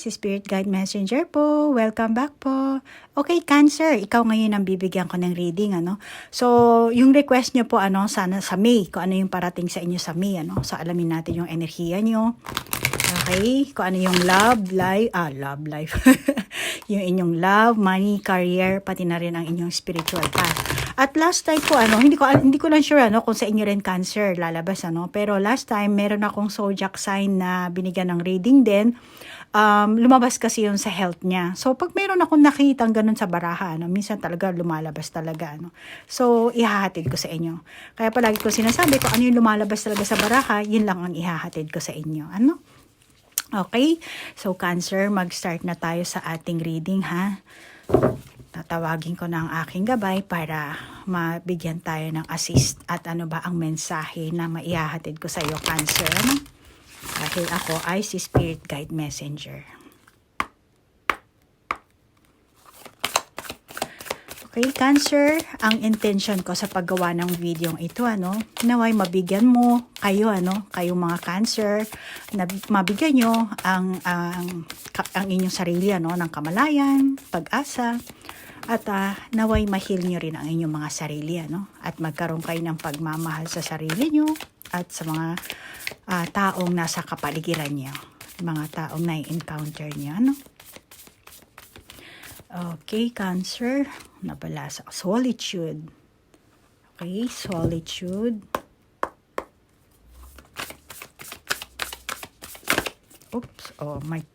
si Spirit Guide Messenger po. Welcome back po. Okay, Cancer, ikaw ngayon ang bibigyan ko ng reading, ano? So, yung request nyo po, ano, sana sa May, kung ano yung parating sa inyo sa May, ano? So, alamin natin yung enerhiya nyo. Okay, kung ano yung love life. Yung inyong love, money, career, pati na rin ang inyong spiritual path. At last time po, ano, hindi ko lang sure, ano, kung sa inyo rin Cancer lalabas, ano. Pero last time, meron akong zodiac sign na binigyan ng reading din. Lumabas kasi yun sa health niya. So, pag meron akong nakitang ganun sa baraha, ano, minsan talaga lumalabas talaga, ano. So, ihahatid ko sa inyo. Kaya palagi ko sinasabi, kung ano yung lumalabas talaga sa baraha, yun lang ang ihahatid ko sa inyo, ano. Okay, so Cancer, mag-start na tayo sa ating reading, ha. Tatawagin ko na ang aking gabay para mabigyan tayo ng assist at ano ba ang mensahe na maihahatid ko sa iyo, Cancer, ano? Dahil ako ay si Spirit Guide Messenger. Okay, Cancer, ang intention ko sa paggawa ng video ito, ano, naway mabigyan mo kayo, ano, kayong mga Cancer, na mabigyan nyo ang inyong sarili, ano, ng kamalayan, pag-asa, at naway mahil nyo rin ang inyong mga sarili, ano, at magkaroon kayo ng pagmamahal sa sarili nyo at sa mga taong nasa kapaligiran nyo, mga taong na-encounter nyo, ano. Okay, Cancer, nabala sa solitude. Okay, solitude. Oops,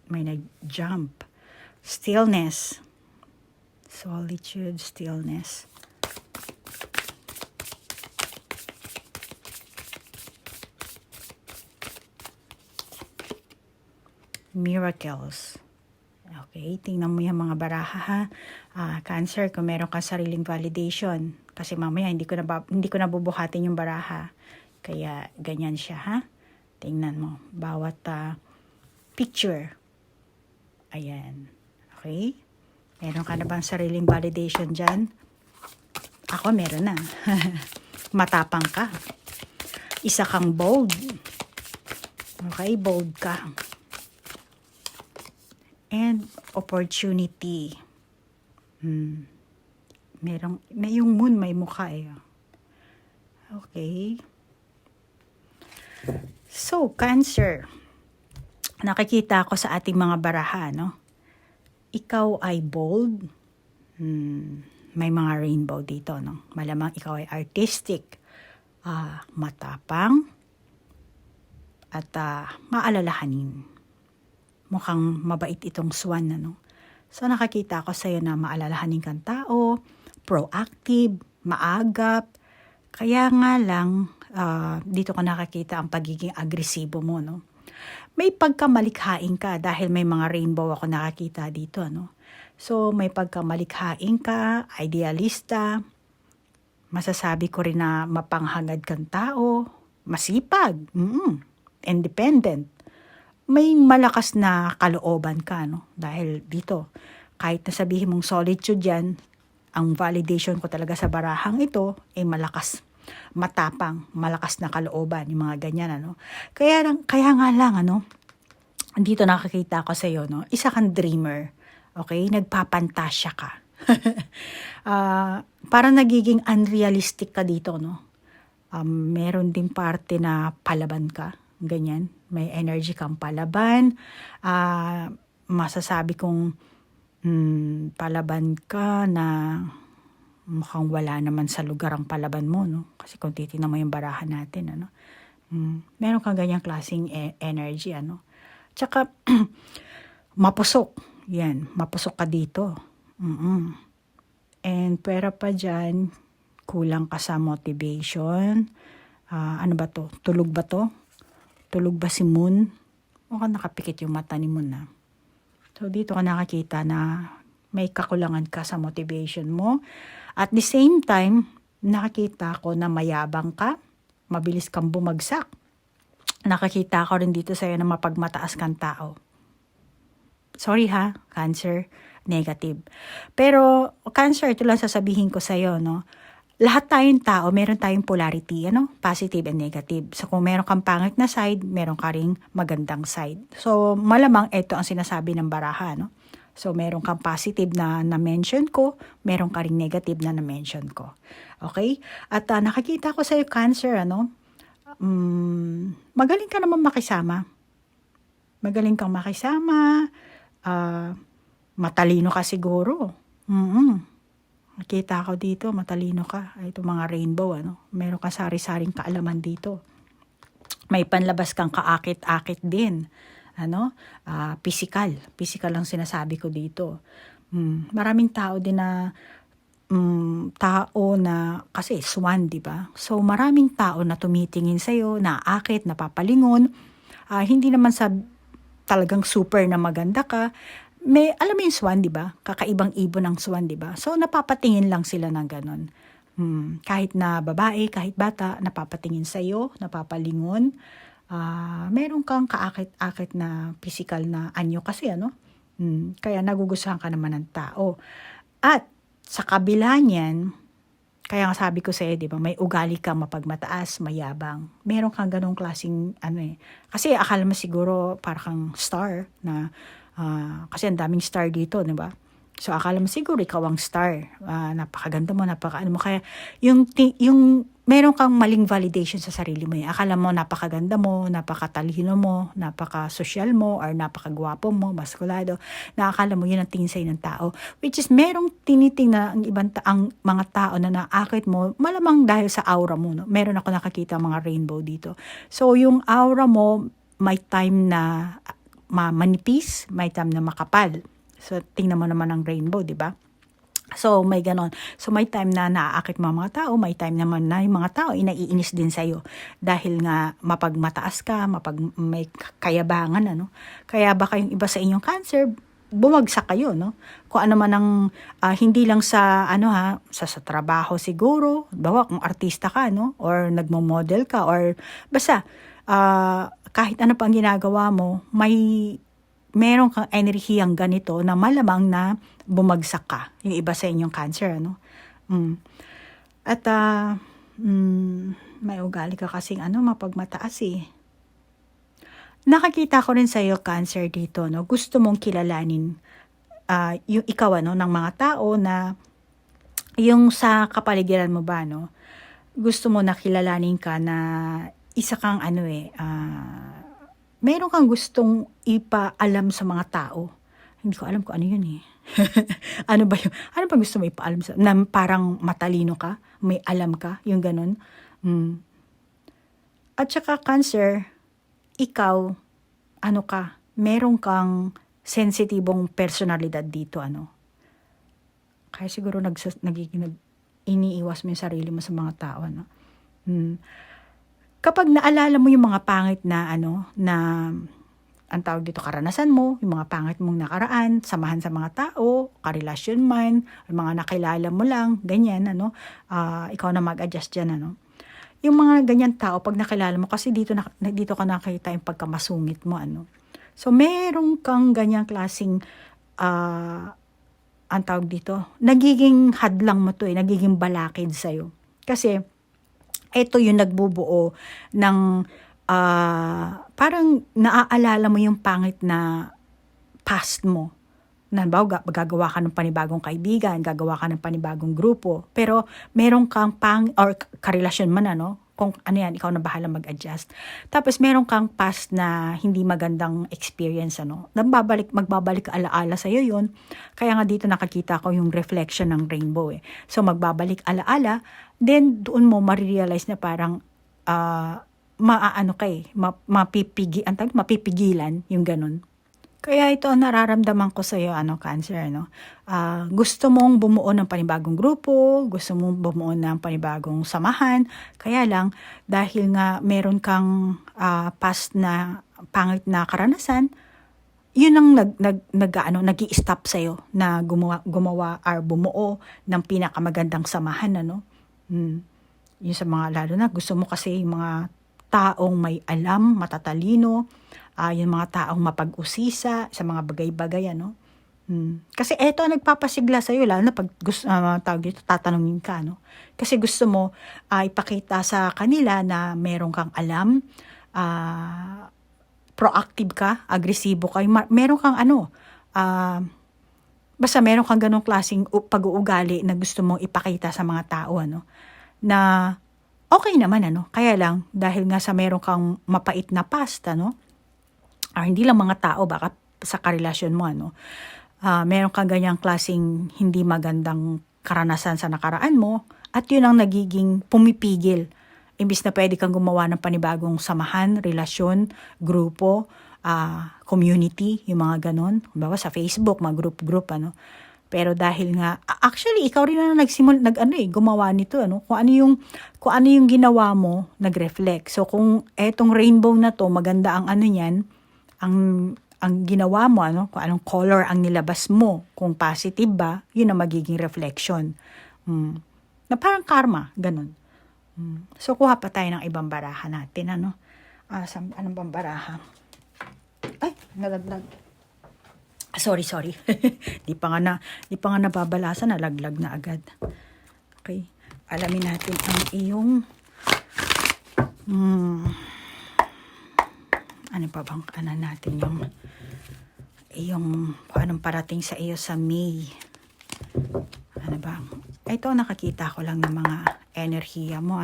may nag-jump. Stillness. Solitude, stillness. Miracles. Okay, tingnan mo yung mga baraha, ha. Cancer, kung meron kang sariling validation. Kasi mamaya hindi ko na bubuhatin yung baraha. Kaya ganyan siya, ha. Tingnan mo. Bawat picture. Ayan. Okay. Meron ka na bang sariling validation dyan? Ako meron na. Matapang ka. Isa kang bold. Okay, bold ka. And opportunity. Yung moon may mukha eh. Okay. So, Cancer. Nakikita ko sa ating mga baraha, no? Ikaw ay bold. May mga rainbow dito, no? Malamang ikaw ay artistic, matapang, at maalalahanin. Mukhang mabait itong swan, ano? So, nakakita ko sa'yo na maalalahanin kang tao, proactive, maagap. Kaya nga lang, dito ko nakakita ang pagiging agresibo mo, no? May pagkamalikhain ka dahil may mga rainbow ako nakakita dito, no? So, may pagkamalikhain ka, idealista. Masasabi ko rin na mapanghangad kang tao, masipag, independent. May malakas na kalooban ka, no? Dahil dito, kahit nasabihin mong solitude yan, ang validation ko talaga sa barahang ito ay malakas, matapang, malakas na kalooban, yung mga ganyan, ano? Kaya nga lang, ano, dito nakakita ko sa iyo, no? Isa kang dreamer, okay? Nagpapantasya ka. Parang nagiging unrealistic ka dito, no? Meron ding parte na palaban ka, ganyan. May energy kang palaban. Masasabi kong palaban ka na mukhang wala naman sa lugar ang palaban mo, no? Kasi kung titignan mo yung barahan natin, ano? Meron kang ganyang klaseng energy, ano? Tsaka, mapusok. Yan, mapusok ka dito. And pera pa dyan, kulang ka sa motivation. Ano ba to? Tulog ba to? Tulog ba si Moon? Mukhang nakapikit yung mata ni Moon, na. So, dito ka nakakita na may kakulangan ka sa motivation mo. At the same time, nakakita ko na mayabang ka, mabilis kang bumagsak. Nakakita ko rin dito sa'yo na mapagmataas kang tao. Sorry ha, Cancer, negative. Pero, Cancer, ito lang sasabihin ko sa'yo, no? lahat tayong tao, meron tayong polarity, positive and negative. So kung meron kang pangit na side, meron ka ring magandang side. So malamang ito ang sinasabi ng baraha, no? So meron kang positive na na-mention ko, meron ka ring negative na na-mention ko. Okay? At nakikita ko sa iyo, Cancer, magaling ka naman makisama. Magaling kang makisama, matalino ka siguro. Nakita ko dito, matalino ka. Ito mga rainbow, Meron ka sari-saring kaalaman dito. May panlabas kang kaakit-akit din. Physical. Physical lang sinasabi ko dito. Maraming tao din na kasi swan, di ba? So maraming tao na tumitingin sa'yo, naakit, napapalingon. Hindi naman sa talagang super na maganda ka. Alam mo yung swan, di ba? Kakaibang ibon ng swan, di ba? So, napapatingin lang sila ng ganon. Kahit na babae, kahit bata, napapatingin sa'yo, napapalingon. Meron kang kaakit-akit na physical na anyo kasi, Kaya nagugustuhan ka naman ng tao. At sa kabila niyan, kaya nga sabi ko sa'yo, di ba, may ugali ka mapagmataas, mayabang. Meron kang ganong klaseng, Kasi akala mo siguro parang kang star na, kasi ang daming star dito, di ba? So, akala mo siguro ikaw ang star. Napakaganda mo, napakaano mo. Kaya, yung meron kang maling validation sa sarili mo. Akala mo, napakaganda mo, napakatalino mo, napaka-social mo, or napakagwapo mo, maskulado. Akala mo, yun ang tingin sa'yo ng tao. Which is, merong tinitingnan ang mga tao na naakit mo, malamang dahil sa aura mo. No? Meron ako nakakita mga rainbow dito. So, yung aura mo, may time na manipis, may time na makapal. So, tingnan mo naman ang rainbow, di ba? So, may ganon. So, may time na naaakit mga tao, may time naman na yung mga tao inaiinis din sa'yo. Dahil nga, mapagmataas ka, may kayabangan, Kaya baka yung iba sa inyong Cancer, bumagsak kayo, Kung ano man ang, hindi lang sa, sa trabaho siguro, bawa kung artista ka, Or nagmo-model ka, or basta, kahit ano pang ginagawa mo, meron kang enerhiyang ganito na malamang na bumagsak ka. Yung iba sa inyong Cancer, At, may ugali ka kasing mapagmataas eh. Nakakita ko rin sa iyo, Cancer, dito, Gusto mong kilalanin yung ikaw, ng mga tao na yung sa kapaligiran mo ba, gusto mo na kilalanin ka na isa kang meron kang gustong ipaalam sa mga tao. Hindi ko alam kung ano yun eh. Ano ba yun? Ano ba gusto mo ipaalam sa na parang matalino ka? May alam ka? Yung ganun. At saka Cancer, ikaw, meron kang sensitibong personalidad dito, Kaya siguro iniiwas mo yung sarili mo sa mga tao, Kapag naalala mo yung mga pangit na ang tawag dito, karanasan mo, yung mga pangit mong nakaraan, samahan sa mga tao, karelasyon man, mga nakilala mo lang, ganyan, ikaw na mag-adjust dyan, Yung mga ganyan tao, pag nakilala mo, kasi dito ka nakita yung pagkamasungit mo, So, meron kang ganyang klaseng, ang tawag dito, nagiging hadlang mo to nagiging balakid sa'yo. Kasi, ito yung nagbubuo ng parang naaalala mo yung pangit na past mo. Gagawa ka ng panibagong kaibigan, gagawa ka ng panibagong grupo. Pero meron kang or karelasyon man, kung ano yan, ikaw na bahala mag-adjust. Tapos meron kang past na hindi magandang experience, magbabalik alaala sa'yo yun. Kaya nga dito nakakita ko yung reflection ng rainbow So magbabalik alaala, then doon mo marirealize na parang mapipigilan yung ganun. Kaya ito ang nararamdaman ko sa iyo, Cancer, gusto mong bumuo ng panibagong grupo, gusto mong bumuo ng panibagong samahan, kaya lang dahil nga meron kang past na pangit na karanasan, yun ang nag-i-stop sa iyo na gumawa or bumuo ng pinakamagandang samahan, Yung sa mga lalo na gusto mo kasi yung mga taong may alam, matatalino, yung mga taong mapag-usisa sa mga bagay-bagay, Kasi eto ang nagpapasigla sa'yo, lalo na pag gusto, tawag dito, tatanungin ka, no? Kasi gusto mo ipakita sa kanila na meron kang alam, proactive ka, agresibo ka, meron kang basta meron kang ganong klaseng pag-uugali na gusto mong ipakita sa mga tao, na okay naman, kaya lang, dahil nga sa meron kang mapait na past, hindi lang mga tao, baka sa karelasyon mo, meron kang ganyang klaseng hindi magandang karanasan sa nakaraan mo, at yun ang nagiging pumipigil. Imbis na pwede kang gumawa ng panibagong samahan, relasyon, grupo, community, yung mga ganon. Kumbaga sa Facebook, mga group, Pero dahil nga, actually, ikaw rin na gumawa nito, Kung ano yung ginawa mo, nag-reflect. So, kung etong rainbow na to, maganda ang niyan, ang ginawa mo, kung anong color ang nilabas mo, kung positive ba, yun ang magiging reflection. Na parang karma, ganun. So, kuha pa tayo ng ibang baraha natin, anong bang baraha? Ay, nalaglag. Sorry. Di pa nga nababalasan, nalaglag na agad. Okay. Alamin natin ang iyong ano pa bang natin yung anong parating sa iyo sa May. Ano ba? Ito, nakakita ko lang ng mga enerhiya mo,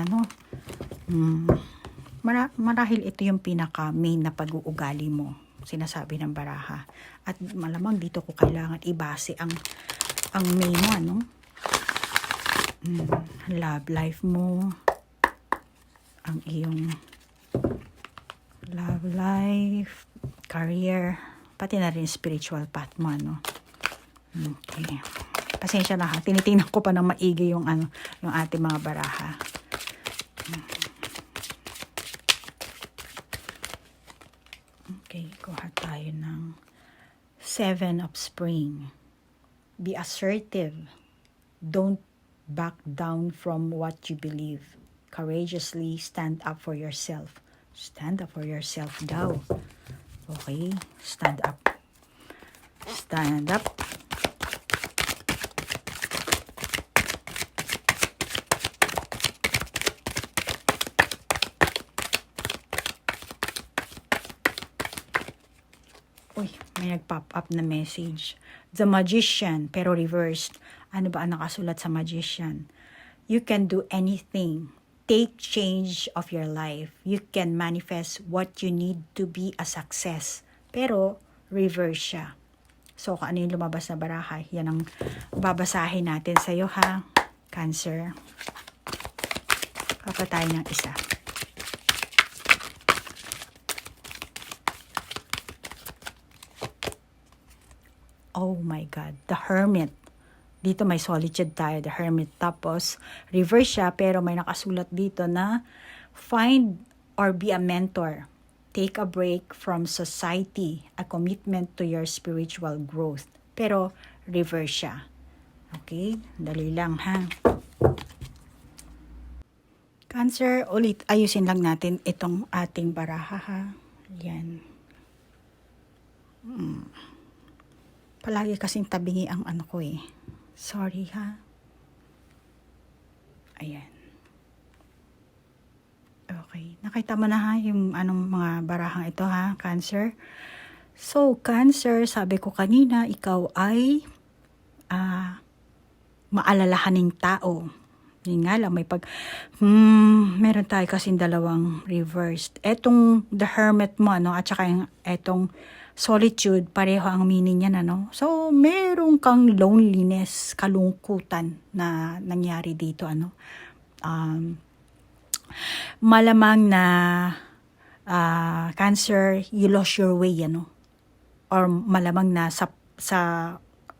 marahil ito yung pinaka-main na pag-uugali mo, sinasabi ng baraha. At malamang dito ko kailangan ibase ang May mo, love life mo, ang iyong love life, career, pati na rin spiritual path mo, Okay. Pasensya na ha, tinitingnan ko pa ng maigi yung yung ating mga baraha. Okay, kuha tayo ng 7 of Spring. Be assertive. Don't back down from what you believe. Courageously stand up for yourself. Stand up for yourself daw. Okay, stand up. Stand up. Uy, may nag-pop up na message. The Magician, pero reversed. Ano ba ang nakasulat sa Magician? You can do anything. Take change of your life. You can manifest what you need to be a success. Pero, reverse siya. So, kung ano yung lumabas na baraha, yan ang babasahin natin sa'yo, ha? Cancer. Kapatay ng isa. Oh my God, the Hermit. Dito may solitude tayo, the Hermit. Tapos, reverse siya, pero may nakasulat dito na find or be a mentor. Take a break from society, a commitment to your spiritual growth. Pero, reverse siya. Okay? Dali lang, ha? Cancer, ulit, ayusin lang natin itong ating baraha, ha? Yan. Palagi kasing tabingi ang ko eh. Sorry ha. Ayan. Okay. Nakita mo na ha yung mga barahang ito ha, Cancer. So, Cancer, sabi ko kanina, ikaw ay maalalahaning tao. Yun nga lang, meron tayo kasing dalawang reversed. Etong the Hermit mo, at saka etong solitude, pareho ang meaning niyan, So, meron kang loneliness, kalungkutan na nangyari dito, malamang na Cancer, you lost your way, Or malamang na sa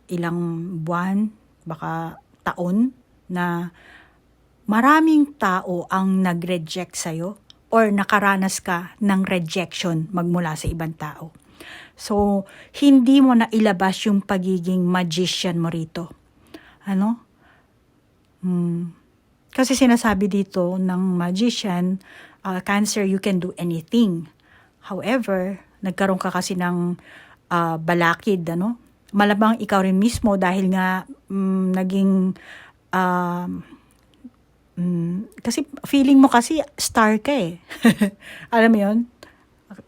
ilang buwan, baka taon, na maraming tao ang nag-reject sa'yo or nakaranas ka ng rejection magmula sa ibang tao. So, hindi mo na ilabas yung pagiging magician mo rito. Kasi sinasabi dito ng magician, Cancer, you can do anything. However, nagkaroon ka kasi ng balakid, malamang ikaw rin mismo dahil nga naging kasi feeling mo kasi star ka eh. Alam mo yun?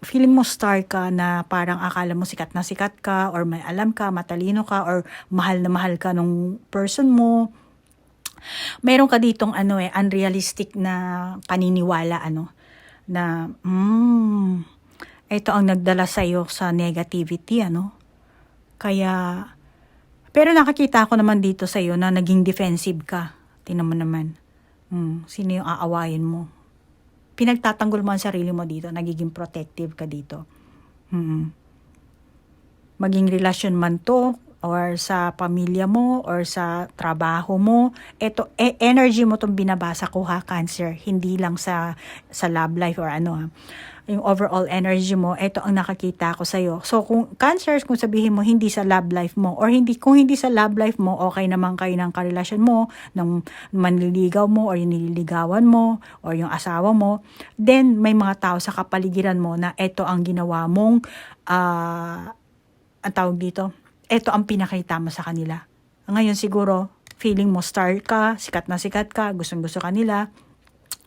Feeling mo star ka na parang akala mo sikat na sikat ka or may alam ka, matalino ka or mahal na mahal ka nung person mo. Meron ka ditong unrealistic na paniniwala na ito ang nagdala sa iyo sa negativity Kaya pero nakakita ko naman dito sa iyo na naging defensive ka. Tingnan mo naman. Sino yung aawayin mo? Pinagtatanggol mo ang sarili mo dito, nagiging protective ka dito. Maging relasyon man to, or sa pamilya mo, or sa trabaho mo, ito, energy mo itong binabasa ko Cancer, hindi lang sa love life or yung overall energy mo, ito ang nakakita ko sa'yo. So, kung Cancer, kung sabihin mo, hindi sa love life mo, or kung hindi sa love life mo, okay naman kayo ng karelasyon mo, ng manliligaw mo, or yung nililigawan mo, or yung asawa mo, then may mga tao sa kapaligiran mo na ito ang ginawa mong, ang tawag dito, ito ang pinakita mo sa kanila. Ngayon siguro, feeling mo star ka, sikat na sikat ka, gustong-gusto ka nila,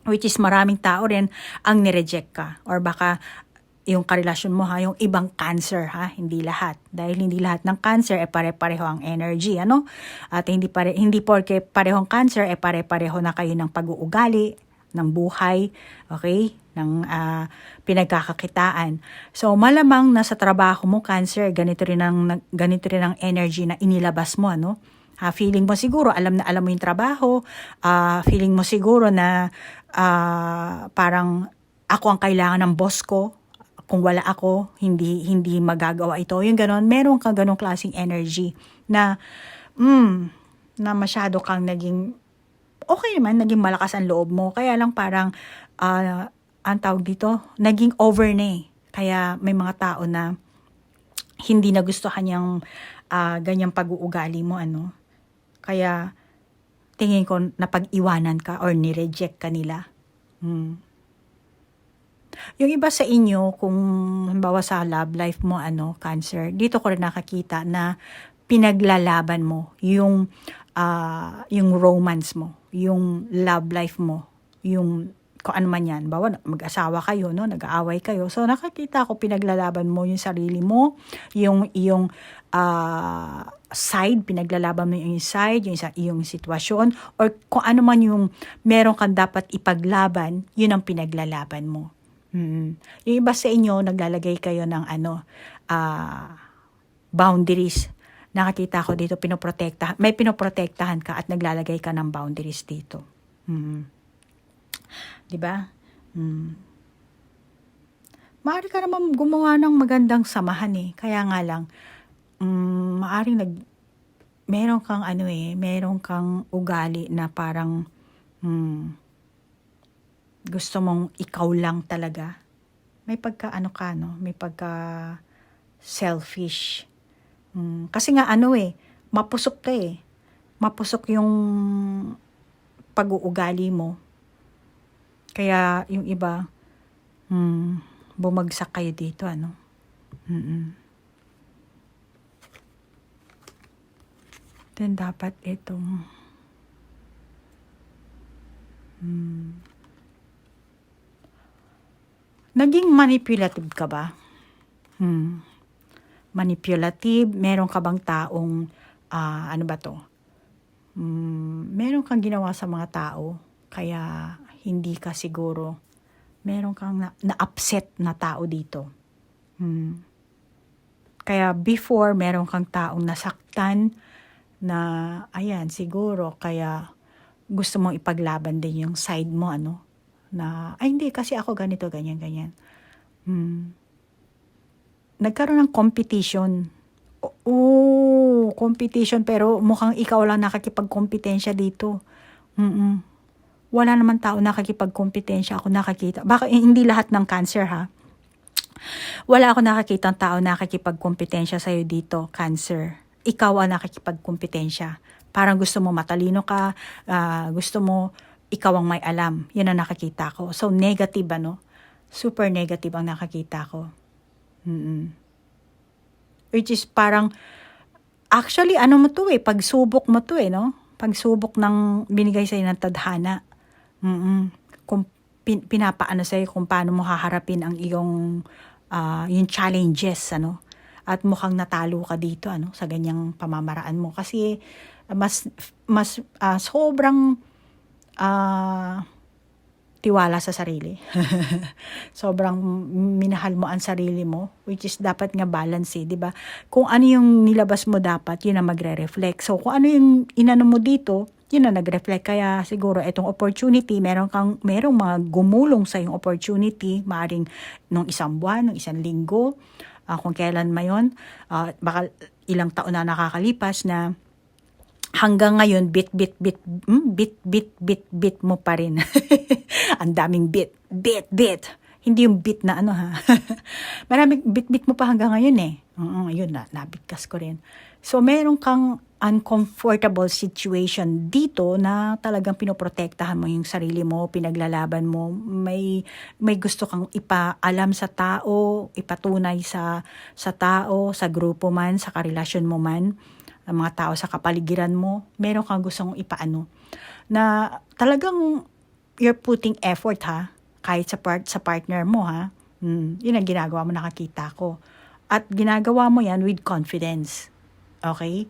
which is maraming tao rin ang nireject ka. Or baka yung karelasyon mo yung ibang Cancer hindi lahat. Dahil hindi lahat ng Cancer pare-pareho ang energy, At hindi porke parehong Cancer pare-pareho na kayo ng pag-uugali, ng buhay, okay? Ng pinagkakakitaan. So malamang nasa trabaho mo Cancer, ganito rin ang energy na inilabas mo, feeling mo siguro alam mo yung trabaho, feeling mo siguro na parang ako ang kailangan ng boss ko, kung wala ako hindi magagawa ito, yung ganon. Meron kang ganong klaseng energy na masyado kang naging okay naman, naging malakas ang loob mo, kaya lang parang ang tawag dito, naging over na kaya may mga tao na hindi nagustuhan yung ganyang pag-uugali mo kaya tingin ko napag-iwanan ka or ni-reject ka nila. Yung iba sa inyo, kung halimbawa sa love life mo, Cancer, dito ko rin nakakita na pinaglalaban mo yung romance mo, yung love life mo, yung kung ano man yan. Bawa, mag-asawa kayo, nag-aaway kayo. So, nakakita ko pinaglalaban mo yung sarili mo, yung iyong side, pinaglalaban mo yung side, yung sitwasyon, or kung ano man yung meron kang dapat ipaglaban, yun ang pinaglalaban mo. Yung iba sa inyo, naglalagay kayo ng boundaries. Nakakita ko dito, may pinoprotektahan ka at naglalagay ka ng boundaries dito. Diba? Maaari ka naman gumawa ng magandang samahan kaya nga lang, maaring meron kang meron kang ugali na parang gusto mong ikaw lang talaga. May pagka may pagka selfish. Kasi nga mapusok ka mapusok yung pag-uugali mo. Kaya yung iba bumagsak kayo dito Then dapat itong naging manipulative ka ba? Manipulative, meron ka bang taong ano ba to? Meron kang ginawa sa mga tao kaya hindi ka siguro, meron kang na-upset na tao dito. Kaya before, meron kang taong nasaktan na, ayan, siguro, kaya gusto mong ipaglaban din yung side mo, na, ay hindi, kasi ako ganito, ganyan, ganyan. Nagkaroon ng competition. Competition, pero mukhang ikaw lang nakakipagkompetensya dito. Wala naman tao nakakipagkompetensya, ako nakakita. Baka hindi lahat ng Cancer Wala ako nakakita ng tao nakakipagkompetensya sa'yo dito, Cancer. Ikaw ang nakakipagkompetensya. Parang gusto mo matalino ka, gusto mo ikaw ang may alam. Yan ang nakakita ko. So, negative Super negative ang nakakita ko. Which is parang Actually, ano mo to eh, pagsubok mo to eh, no? Pagsubok ng binigay sa'yo ng tadhana. Kung pinapaano sa'yo kung paano mo haharapin ang iyong yung challenges, ano? At mukhang natalo ka dito, ano? Sa ganyang pamamaraan mo. Kasi mas sobrang tiwala sa sarili. Sobrang minahal mo ang sarili mo, which is dapat nga balance eh, 'di ba? Kung ano yung nilabas mo dapat, yun ang magre-reflect. So kung ano yung inano mo dito, yun ang nag-reflect. Kaya siguro itong opportunity, merong mga gumulong sa yung opportunity, maaring nung isang buwan, nung isang linggo, kung kailan mayon, baka ilang taon na nakakalipas na hanggang ngayon, bit mo pa rin. Ang daming bit. Hindi yung bit na ano ha. Maraming bit mo pa hanggang ngayon eh. Yun na, nabigkas ko rin. So, meron kang uncomfortable situation dito na talagang pinoprotektahan mo yung sarili mo, pinaglalaban mo, may gusto kang ipaalam sa tao, ipatunay sa tao, sa grupo man, sa karelasyon mo man, ang mga tao sa kapaligiran mo, meron kang gustong ipaano na talagang you're putting effort ha, kahit sa partner mo ha. Yun ang ginagawa mo, nakakita ko. At ginagawa mo yan with confidence. Okay?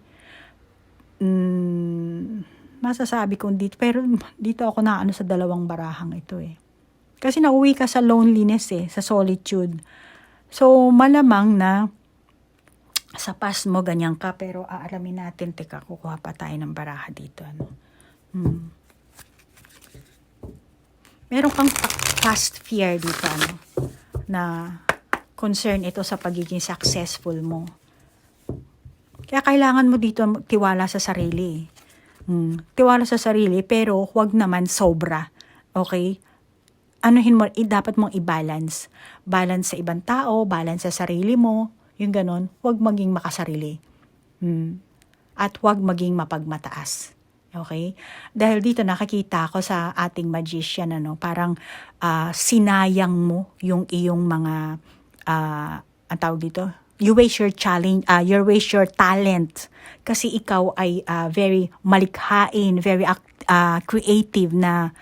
Masasabi ko dito, pero dito ako naano sa dalawang barahang ito eh. Kasi nauwi ka sa loneliness eh, sa solitude. So, malamang na sa past mo ganyan ka, pero aalamin natin, teka, kukuha pa tayo ng baraha dito. Ano? Meron kang past fear dito, ano, na concern ito sa pagiging successful mo. Kaya kailangan mo dito tiwala sa sarili. Tiwala sa sarili, pero huwag naman sobra. Okay? Anuhin mo, dapat mong i-balance. Balance sa ibang tao, balance sa sarili mo, yung ganon, huwag maging makasarili. At huwag maging mapagmataas. Okay? Dahil dito nakakita ko sa ating magician, ano, parang sinayang mo yung iyong mga, ang tawag dito, you waste your challenge, you waste your talent. Kasi ikaw ay very malikhain, very creative na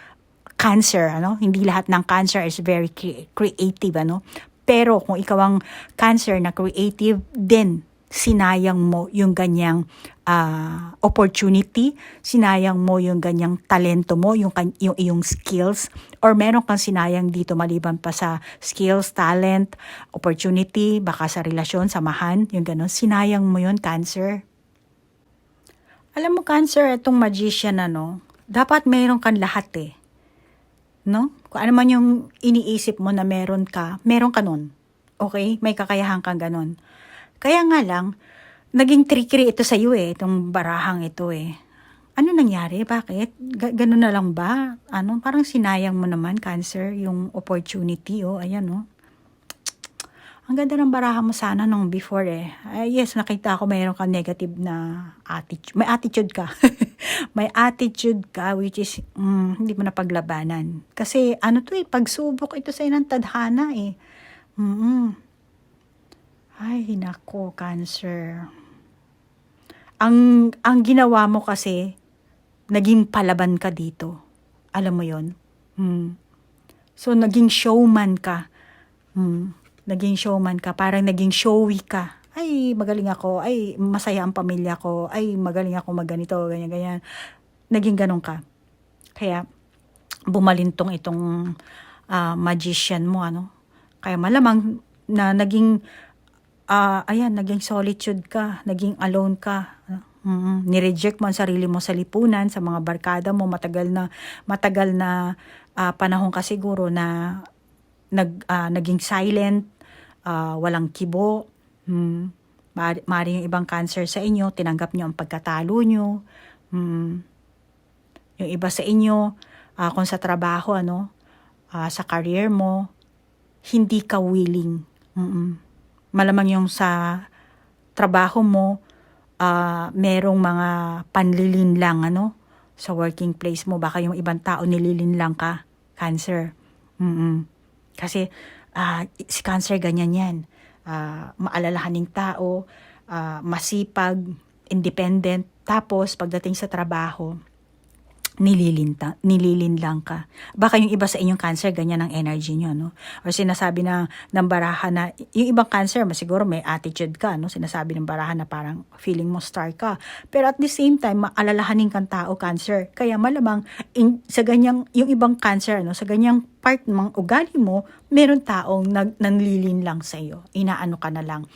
Cancer, ano? Hindi lahat ng Cancer is very creative, ano? Pero kung ikaw ang Cancer na creative, then sinayang mo yung ganyang opportunity, sinayang mo yung ganyang talento mo, yung iyong skills, or meron kang sinayang dito maliban pa sa skills, talent, opportunity, baka sa relasyon, samahan, yung ganon, sinayang mo yun, Cancer. Alam mo, Cancer, itong magician, ano, dapat meron kang lahat eh. No? Kung ano man yung iniisip mo na meron ka nun. Okay? May kakayahan kang ganon. Kaya nga lang, naging tricky ito sa iyo eh, itong barahang ito eh. Ano nangyari? Bakit? Ganon na lang ba? Ano? Parang sinayang mo naman, Cancer, yung opportunity, oh. Ayan, oh. Ang ganda ng baraha mo sana nung before eh. Yes, nakita ko mayroon ka negative na attitude. May attitude ka. May attitude ka which is hindi mo napaglabanan. Kasi ano to eh, pagsubok ito sa ng tadhana eh. Ay, nako, Cancer. Ang ginawa mo kasi, naging palaban ka dito. Alam mo yon. So, naging showman ka. Naging showman ka, parang naging showy ka. Ay, magaling ako. Ay, masaya ang pamilya ko. Ay, magaling ako magganito, ganyan-ganyan. Naging ganun ka. Kaya, bumalintong itong magician mo, ano. Kaya malamang na naging, naging solitude ka, naging alone ka. Nireject mo ang sarili mo sa lipunan, sa mga barkada mo, matagal na panahon ka siguro na naging silent, walang kibo. Maaaring yung ibang Cancer sa inyo, tinanggap nyo ang pagkatalo nyo. Yung iba sa inyo, kung sa trabaho, ano, sa career mo, hindi ka willing. Malamang yung sa trabaho mo, merong mga panlilinlang, ano, sa working place mo. Baka yung ibang tao nililinlang ka, Cancer. Kasi, si Cancer ganyan yan. Maalalahaning tao, masipag, independent, tapos pagdating sa trabaho, nililinlang ka. Baka yung iba sa inyong cancer, ganyan ang energy nyo, no? Or sinasabi ng baraha na, yung ibang cancer, siguro may attitude ka, no? Sinasabi ng baraha na parang feeling mo star ka. Pero at the same time, maalalahanin kang tao, cancer. Kaya malamang, sa ganyang, yung ibang cancer, no? Sa ganyang part ng ugali mo, meron taong nanlilinlang sa iyo. Inaano ka na lang,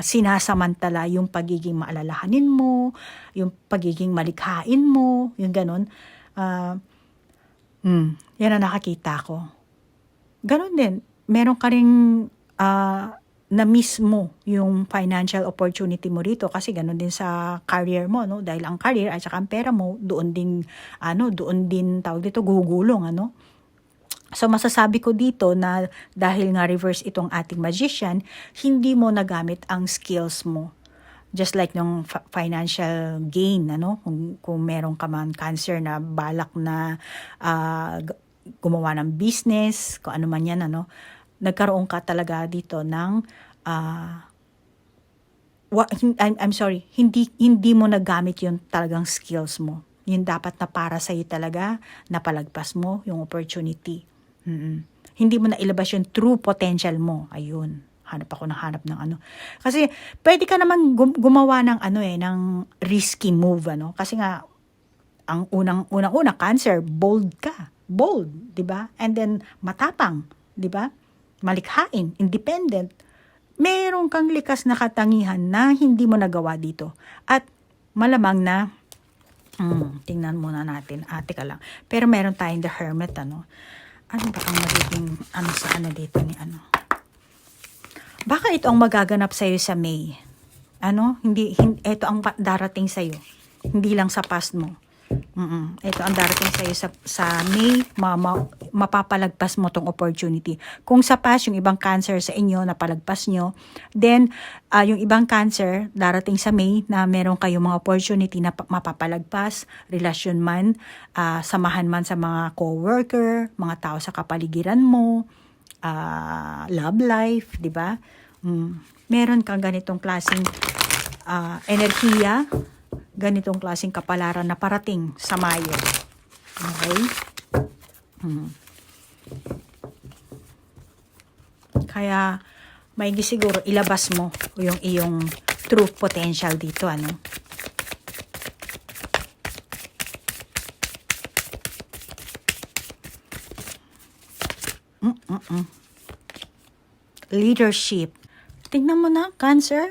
sinasamantala yung pagiging maalalahanin mo, yung pagiging malikhain mo, yung ganon. Yan ang nakakita ko. Ganon din, meron ka ring na-miss mo yung financial opportunity mo rito kasi ganon din sa career mo, no? Dahil ang career at saka ang pera mo, doon din tawag dito, gugulong, ano? So masasabi ko dito na dahil nga reverse itong ating magician, hindi mo nagamit ang skills mo. Just like ng financial gain, ano? Kung meron ka man cancer na balak na gumawa ng business, kung ano man yan, ano? Nagkaroon ka talaga dito ng I'm sorry, hindi mo nagamit yung talagang skills mo. Yun dapat na para sa'yo talaga, napalagpas mo yung opportunity. Hindi mo na ilabas yung true potential mo. Ayun. Hanap ng ano. Kasi pwede ka naman gumawa ng ng risky move, ano? Kasi nga ang unang cancer, bold ka. Bold, 'di ba? And then matapang, 'di ba? Malikhain, independent. Meron kang likas na katangihan na hindi mo nagawa dito. At malamang na tingnan muna natin. Teka lang. Pero meron tayong the hermit, ano? Ano ba ang magiging sa dito ni ano? Baka ito ang magaganap sa iyo sa May. Ito ang darating sa iyo. Hindi lang sa past mo. Ito ang darating sa iyo sa May, mapapalagpas mo tong opportunity. Kung sa past, yung ibang cancer sa inyo, napalagpas nyo, then, yung ibang cancer, darating sa May, na meron kayong mga opportunity na mapapalagpas, relasyon man, samahan man sa mga co-worker, mga tao sa kapaligiran mo, love life, di ba? Meron kang ganitong klaseng enerhiya, ganitong klaseng kapalaran na parating sa Mayo. Okay? Kaya, maigi siguro ilabas mo yung iyong true potential dito, ano? Leadership. Tingnan mo na, Cancer.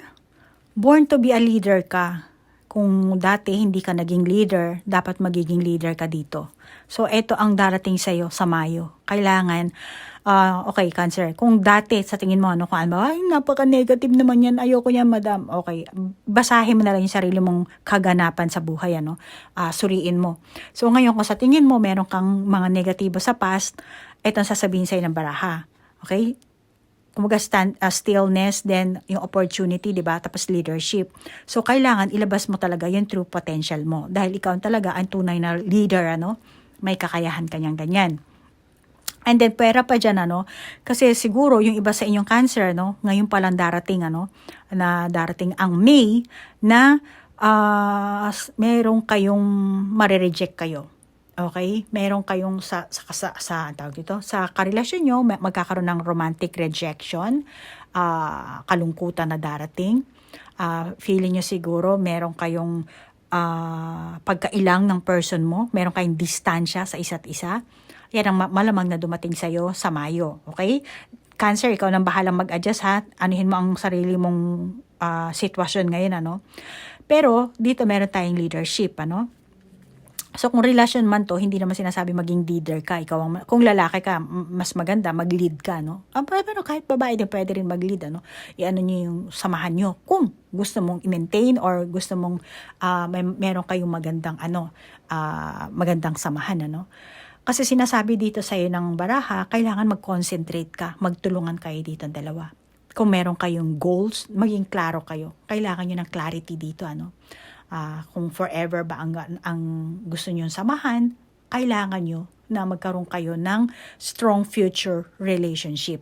Born to be a leader ka. Kung dati hindi ka naging leader, dapat magiging leader ka dito. So, ito ang darating sa'yo sa Mayo. Kailangan, okay, Cancer. Kung dati, sa tingin mo, kung ay, napaka-negative naman yan, ayoko yan, madam. Okay, basahin mo na lang yung sarili mong kaganapan sa buhay, suriin mo. So, ngayon, kung sa tingin mo, meron kang mga negatibo sa past, ito ang sasabihin sa'yo ng baraha. Okay? Kumaga stillness, then yung opportunity, di ba? Tapos leadership. So, kailangan ilabas mo talaga yung true potential mo. Dahil ikaw talaga ang tunay na leader, may kakayahan kanyang ganyan. And then, pera pa dyan, kasi siguro yung iba sa inyong cancer, ngayon palang darating, na darating ang May, na merong kayong marireject kayo. Okay? Meron kayong sa tawag dito, sa karelasyon nyo, magkakaroon ng romantic rejection, kalungkutan na darating. Feeling nyo siguro, meron kayong pagkailang ng person mo, meron kayong distansya sa isa't isa. Yan ang malamang na dumating sa'yo sa Mayo. Okay? Cancer, ikaw nang bahalang mag-adjust, ha? Anuhin mo ang sarili mong sitwasyon ngayon, Pero, dito meron tayong leadership, So, kung relasyon man to, hindi naman sinasabi maging leader ka. Kung lalaki ka, mas maganda, mag-lead ka, Pero kahit babae din, pwede rin mag-lead, I-ano nyo yung samahan nyo. Kung gusto mong i-maintain or gusto mong meron kayong magandang samahan, Kasi sinasabi dito sa'yo ng baraha, kailangan mag-concentrate ka, magtulungan kayo dito ang dalawa. Kung meron kayong goals, maging klaro kayo. Kailangan nyo ng clarity dito, kung forever ba ang gusto nyo samahan, kailangan nyo na magkaroon kayo ng strong future relationship.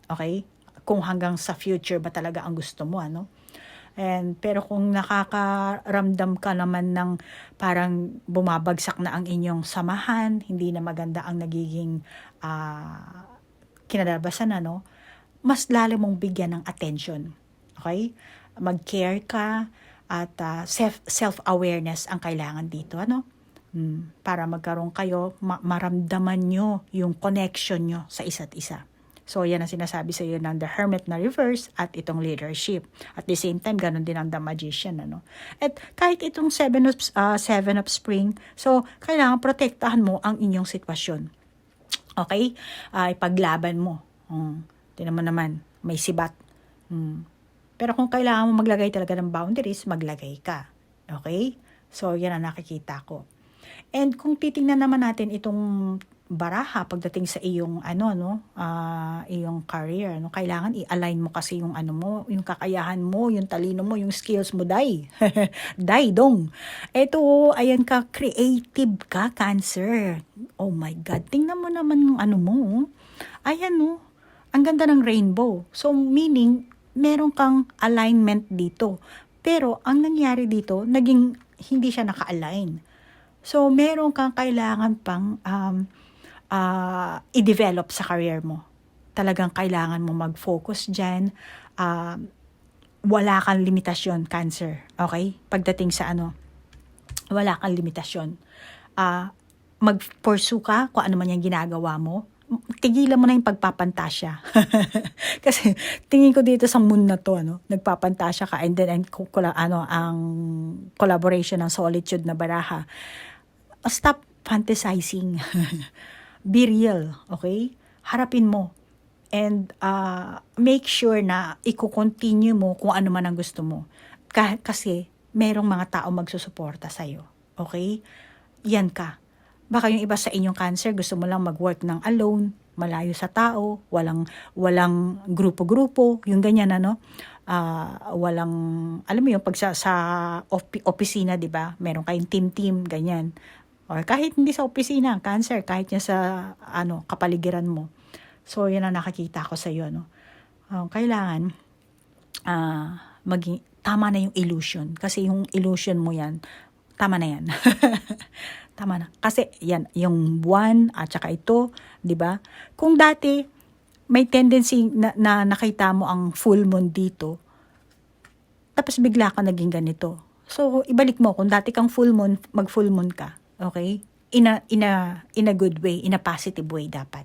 Okay? Kung hanggang sa future ba talaga ang gusto mo, Pero kung nakakaramdam ka naman ng parang bumabagsak na ang inyong samahan, hindi na maganda ang nagiging kinalabasan, mas lalo mong bigyan ng attention. Okay? Mag-care ka at self-awareness ang kailangan dito, para magkaroon kayo, maramdaman nyo yung connection nyo sa isa't isa. So, yan ang sinasabi sa iyo ng The Hermit na reverse at itong leadership. At the same time, ganun din ang The Magician, At kahit itong Seven of Spring, so, kailangan protektahan mo ang inyong sitwasyon. Okay? Ipaglaban mo. Tinan mo naman, may sibat. Pero kung kailangan mo maglagay talaga ng boundaries, maglagay ka. Okay? So, yan ang nakikita ko. And kung titingnan naman natin itong baraha pagdating sa iyong iyong career, kailangan i-align mo kasi yung mo, yung kakayahan mo, yung talino mo, yung skills mo, dai. Dai dong. Ito, ayan ka, creative ka, Cancer. Oh my God, tingnan mo naman yung mo. Ayan ang ganda ng rainbow. So meaning, meron kang alignment dito. Pero ang nangyari dito, naging hindi siya naka-align. So meron kang kailangan pang i-develop sa career mo. Talagang kailangan mo mag-focus dyan. Wala kang limitasyon, Cancer. Okay? Pagdating sa wala kang limitasyon. Mag-pursue ka kung ano man yung ginagawa mo. Tigilan mo na yung pagpapantasya. Kasi tingin ko dito sa moon na to, nagpapantasya ka, and then ang collaboration ng solitude na baraha. Stop fantasizing. Be real, okay? Harapin mo. And make sure na i-continue mo kung ano man ang gusto mo. Kasi merong mga tao magsusuporta sa'yo. Okay? Yan ka. Baka yung iba sa inyong Cancer, gusto mo lang mag-work ng alone, malayo sa tao, walang grupo-grupo, yung ganyan, walang, alam mo yung pag sa opisina, di ba? Meron kayong team-team, ganyan. Or kahit hindi sa opisina, Cancer, kahit niya sa kapaligiran mo. So, yan ang nakakita ko sa iyo, kailangan tama na yung illusion. Kasi yung illusion mo yan, tama na yan. Tama na. Kasi yan, yung buwan at saka ito, di ba? Kung dati, may tendency na nakita mo ang full moon dito, tapos bigla ka naging ganito. So, ibalik mo. Kung dati kang full moon, mag-full moon ka. Okay? In a good way, in a positive way dapat.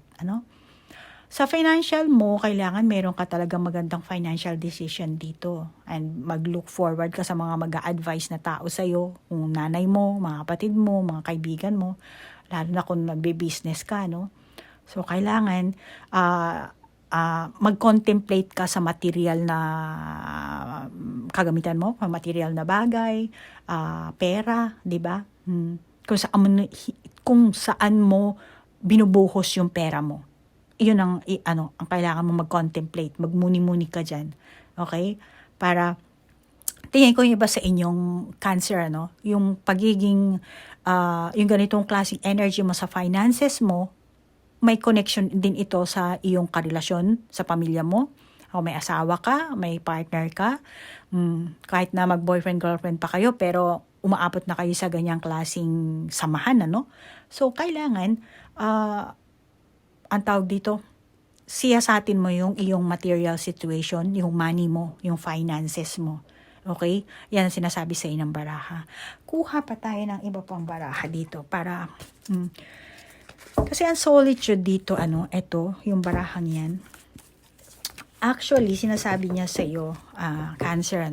Sa financial mo, kailangan meron ka talagang magandang financial decision dito. And mag-look forward ka sa mga mag-a-advise na tao sa'yo. Kung nanay mo, mga kapatid mo, mga kaibigan mo. Lalo na kung nagbe-business ka, So, kailangan mag-contemplate ka sa material na kagamitan mo, material na bagay, pera, di ba? Kung saan mo binubuhos yung pera mo. Iyon ang kailangan mo mag-contemplate, magmuni-muni ka dyan. Okay? Para, tingin ko yung iba sa inyong Cancer, yung pagiging, yung ganitong klaseng energy mo sa finances mo, may connection din ito sa iyong karelasyon, sa pamilya mo. O may asawa ka, may partner ka, kahit na mag-boyfriend-girlfriend pa kayo, pero umaabot na kayo sa ganyang klaseng samahan, So, kailangan, ang tawag dito, siyasatin mo yung iyong material situation, yung money mo, yung finances mo. Okay? Yan ang sinasabi sa inang baraha. Kuha pa tayo ng iba pang baraha dito para, kasi ang solitude dito, ito, yung barahang yan. Actually, sinasabi niya sa iyo, Cancer,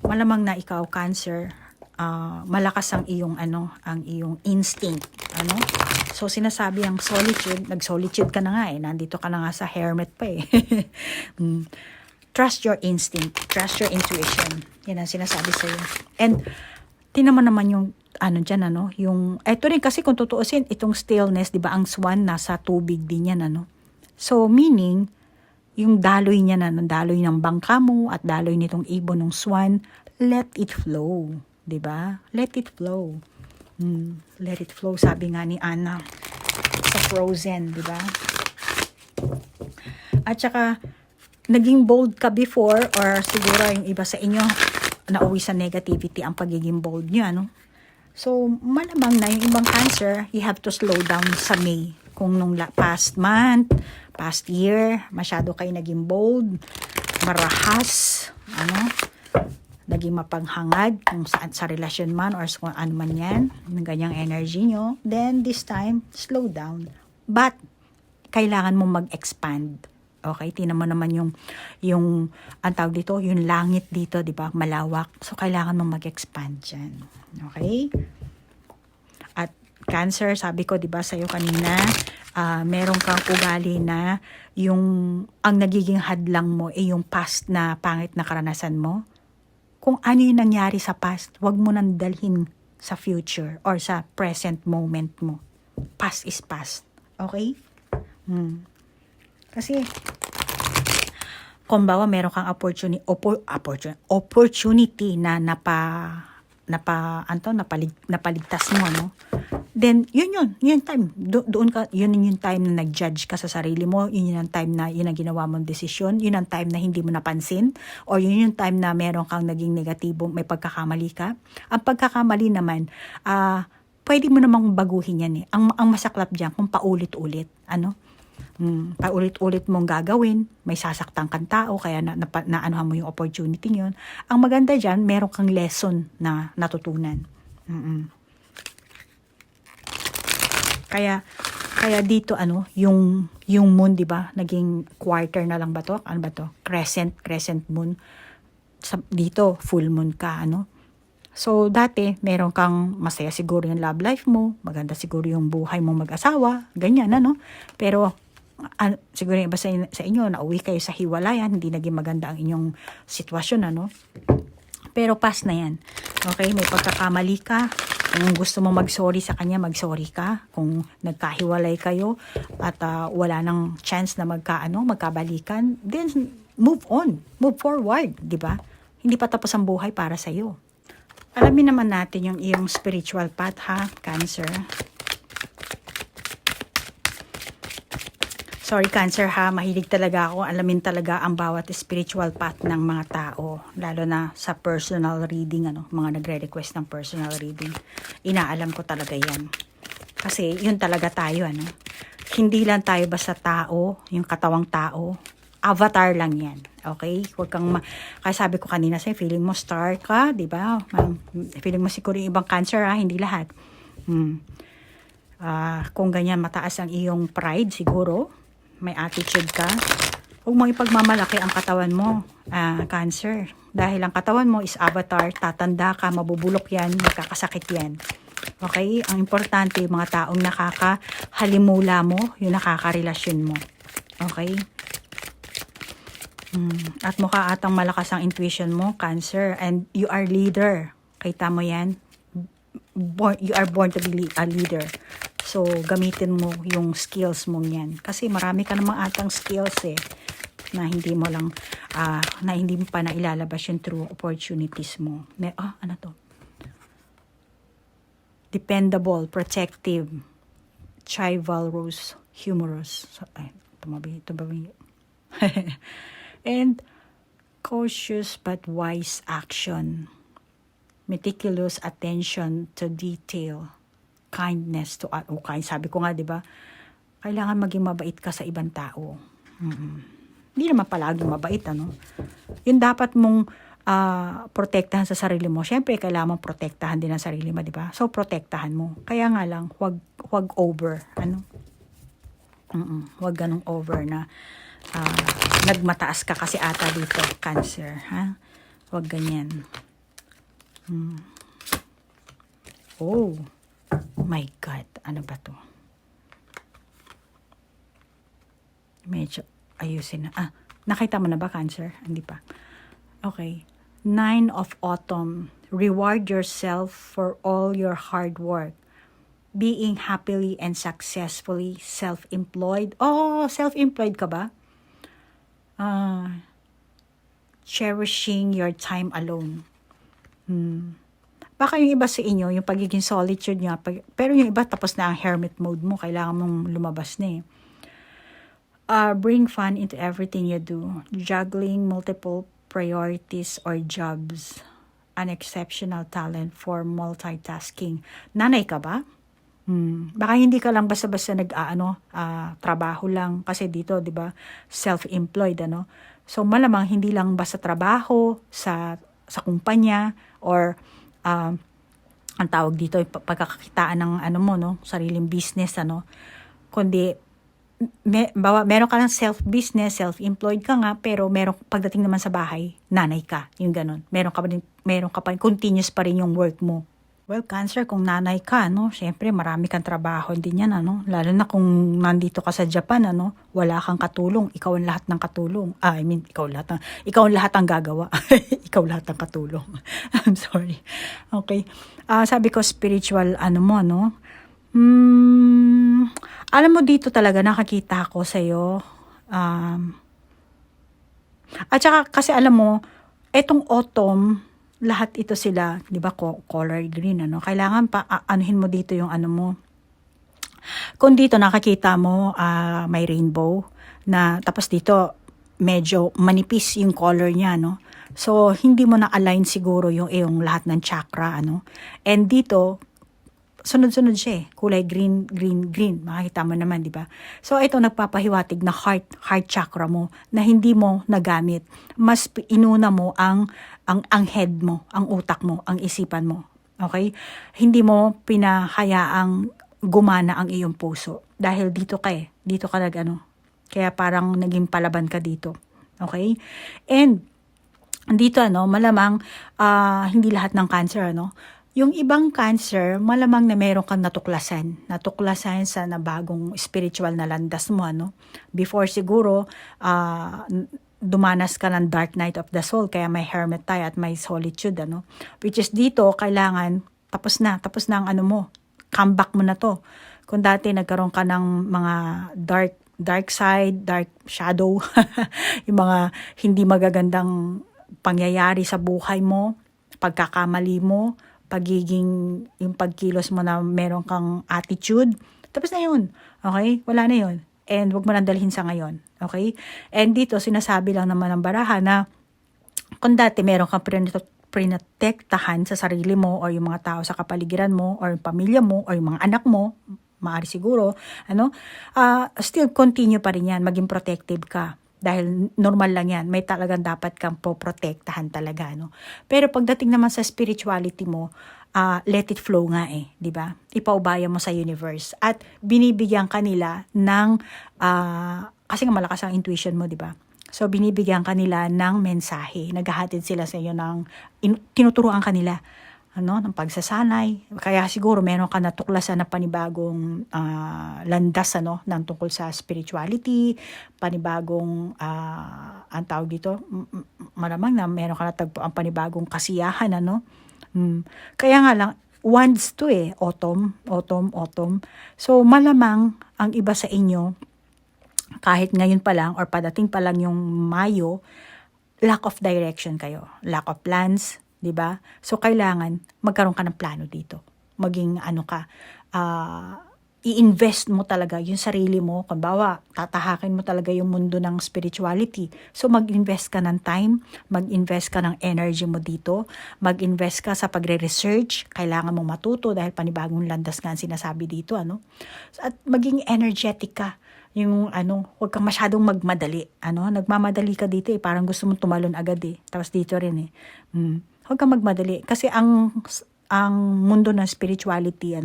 malamang na ikaw, Cancer, malakas ang iyong ang iyong instinct, So sinasabi ang solitude, nag-solitude ka na nga nandito ka na nga sa hermit pa Trust your instinct, trust your intuition. Yan ang sinasabi sa iyo. And tinaman naman yung diyan yung eto rin kasi kung tutuusin itong stillness, 'di ba? Ang swan nasa tubig din yan So meaning yung daloy niya daloy ng bangka mo at daloy nitong ibon ng swan, let it flow. 'Di ba? Let it flow. Let it flow, sabi nga ni Anna sa Frozen, 'di ba? At saka naging bold ka before, or siguro yung iba sa inyo nauwi sa negativity ang pagiging bold nyo, ano? So, malamang na yung ibang Cancer, you have to slow down sa May. Kung nung past month, past year, masyado kayo naging bold, marahas, ano, naging mapanghangad kung saan sa relasyon man or kung ano man yan, ng ganyang energy nyo, then this time, slow down. But, kailangan mong mag-expand. Okay, tinan mo naman yung ang tawag dito, yung langit dito, di ba? Malawak. So, kailangan mong mag-expand dyan. Okay? At Cancer, sabi ko, di ba, sa'yo kanina, meron kang ugali na ang nagiging hadlang mo ay yung past na pangit na karanasan mo. Kung ano yung nangyari sa past, wag mo nang dalhin sa future or sa present moment mo. Past is past. Okay? Kasi, kung bawa meron kang opportunity na napaligtas mo, no? Then, yun yung time. Doon ka, yun yung time na nag-judge ka sa sarili mo, yun yung time na yun ang ginawa mong desisyon, yun ang time na hindi mo napansin, or yun yung time na meron kang naging negatibo, may pagkakamali ka. Ang pagkakamali naman, pwede mo namang baguhin yan eh. Ang masaklap dyan, kung paulit-ulit, ano? Paulit-ulit mong gagawin, may sasaktan kang tao, kaya naanuhan mo yung opportunity yun. Ang maganda dyan, meron kang lesson na natutunan. Kaya dito yung moon, 'di ba? Naging quarter na lang ba 'to? Ano ba 'to? Crescent moon. Dito full moon ka, ano? So dati meron kang masaya siguro yung love life mo, maganda siguro yung buhay mo mag-asawa, ganyan ano. Pero siguro yung iba sa inyo nauwi kayo sa hiwalayan, hindi naging maganda ang inyong sitwasyon, ano? Pero past na yan. Okay, may pagkakamali ka. Kung gusto mo mag-sorry sa kanya, mag-sorry ka. Kung nagkahiwalay kayo at wala nang chance na magkabalikan, then move on, move forward, di ba? Hindi pa tapos ang buhay para sa iyo. Alamin naman natin yung iyong spiritual path, ha, Cancer. Sorry, Cancer, ha. Mahilig talaga ako. Alamin talaga ang bawat spiritual path ng mga tao. Lalo na sa personal reading, mga nagre-request ng personal reading. Inaalam ko talaga yan. Kasi yun talaga tayo, Hindi lang tayo basta tao, yung katawang tao. Avatar lang yan. Okay? Huwag kang kaya sabi ko kanina sa'yo, feeling mo star ka, di ba? Feeling mo siguro yung ibang Cancer, ha? Hindi lahat. Kung ganyan, mataas ang iyong pride, siguro. May attitude ka, huwag mong ipagmamalaki ang katawan mo, Cancer. Dahil ang katawan mo is avatar, tatanda ka, mabubulok yan, magkakasakit yan. Okay? Ang importante, yung mga taong nakakahalimula mo, yung nakakarelasyon mo. Okay? At mukha atang malakas ang intuition mo, Cancer. And you are leader. Kita mo yan? You are born to be a leader. So, gamitin mo yung skills mo yan. Kasi marami ka namang atang skills na hindi mo lang, na hindi mo pa nailalabas yung true opportunities mo. Ano to? Dependable, protective, chivalrous, humorous. So, tumabi. And cautious but wise action. Meticulous attention to detail. Kindness to sabi ko nga, di ba? Kailangan maging mabait ka sa ibang tao. Hindi naman palaging mabait, Yung dapat mong protektahan sa sarili mo. Syempre, kailangan mong protektahan din ang sarili mo, di ba? So, protektahan mo. Kaya nga lang, wag over, Wag ganong over na nagmataas ka kasi ata dito, Cancer, ha? Wag ganyan. Oh my God, ano ba to? Medyo ayusin na. Nakita mo na ba, Cancer? Hindi pa. Okay. 9 of Autumn. Reward yourself for all your hard work. Being happily and successfully self-employed. Oh, self-employed ka ba? Cherishing your time alone. Baka yung iba sa inyo, yung pagiging solitude niya, pero yung iba tapos na ang hermit mode mo, kailangan mong lumabas na Bring fun into everything you do. Juggling multiple priorities or jobs. an exceptional talent for multitasking. Nanay ka ba? Baka hindi ka lang basta-basta trabaho lang kasi dito, 'di ba? Self-employed ano. So malamang hindi lang basta trabaho sa kumpanya or ang tawag dito pagkakakitaan ng sariling business kundi meron ka ng self-business, self-employed ka nga, pero pagdating naman sa bahay, nanay ka, yung ganun. Meron ka pa, continuous pa rin yung work mo. Well, Cancer, kung nanay ka, syempre marami kang trabaho din yan, lalo na kung nandito ka sa Japan, wala kang katulong, ikaw ang lahat ng katulong. Ikaw ang lahat ang gagawa. Ikaw lahat ng katulong. I'm sorry. Okay. Sabi ko, spiritual, alam mo dito talaga nakakita ko sa'yo. At saka kasi alam mo, etong autumn, lahat ito sila, di ba, color green, Kailangan pa, anuhin mo dito yung mo. Kung dito nakakita mo, may rainbow, tapos dito, medyo manipis yung color niya, So, hindi mo na-align siguro yung lahat ng chakra, And dito, sunod-sunod siya kulay green, green, green. Makikita mo naman, di ba? So, ito nagpapahiwatig na heart chakra mo na hindi mo nagamit. Mas inuna mo ang head mo, ang utak mo, ang isipan mo. Okay? Hindi mo pinahayaang gumana ang iyong puso. Dahil dito ka Dito ka Kaya parang naging palaban ka dito. Okay? And, dito malamang hindi lahat ng Cancer yung ibang Cancer malamang na meron kang natuklasan sa nabagong spiritual na landas mo before siguro dumanas ka ng dark night of the soul kaya may hermit tayo at may solitude which is dito kailangan tapos na ang mo, comeback mo na to. Kung dati nagkaroon ka ng mga dark side, dark shadow, yung mga hindi magagandang pangyayari sa buhay mo, pagkakamali mo, yung pagkilos mo na meron kang attitude, tapos na yun. Okay? Wala na yun. And wag mo nang dalhin sa ngayon. Okay? And dito, sinasabi lang naman ng baraha na kung dati meron kang prinotektahan sa sarili mo or yung mga tao sa kapaligiran mo or yung pamilya mo or yung mga anak mo, maaari siguro, still continue pa rin yan, maging protective ka. Dahil normal lang yan, may talagang dapat kang poprotektahan talaga, Pero pagdating naman sa spirituality mo, let it flow nga di ba? Ipaubaya mo sa universe at binibigyan kanila ng, kasi nga malakas ang intuition mo, di ba? So binibigyan kanila ng mensahe, naghahatid sila sa iyo tinuturuan kanila, ng pagsasanay. Kaya siguro meron ka natuklasan na panibagong landas ng tungkol sa spirituality, panibagong ang tawag dito, malamang na meron ka natagpo ang panibagong kasiyahan Kaya nga lang once to autumn. So malamang ang iba sa inyo kahit ngayon pa lang or padating pa lang yung Mayo, lack of direction kayo, lack of plans, 'di ba? So kailangan magkaroon ka ng plano dito. Maging i-invest mo talaga yung sarili mo. Kumbawa, tatahakin mo talaga yung mundo ng spirituality. So mag-invest ka ng time, mag-invest ka ng energy mo dito, mag-invest ka sa pagre-research, kailangan mong matuto dahil panibagong landas nga ang sinasabi dito, At maging energetic ka. Yung huwag kang masyadong magmadali. Nagmamadali ka dito parang gusto mong tumalon agad Tapos dito rin huwag kang magmadali kasi ang mundo ng spirituality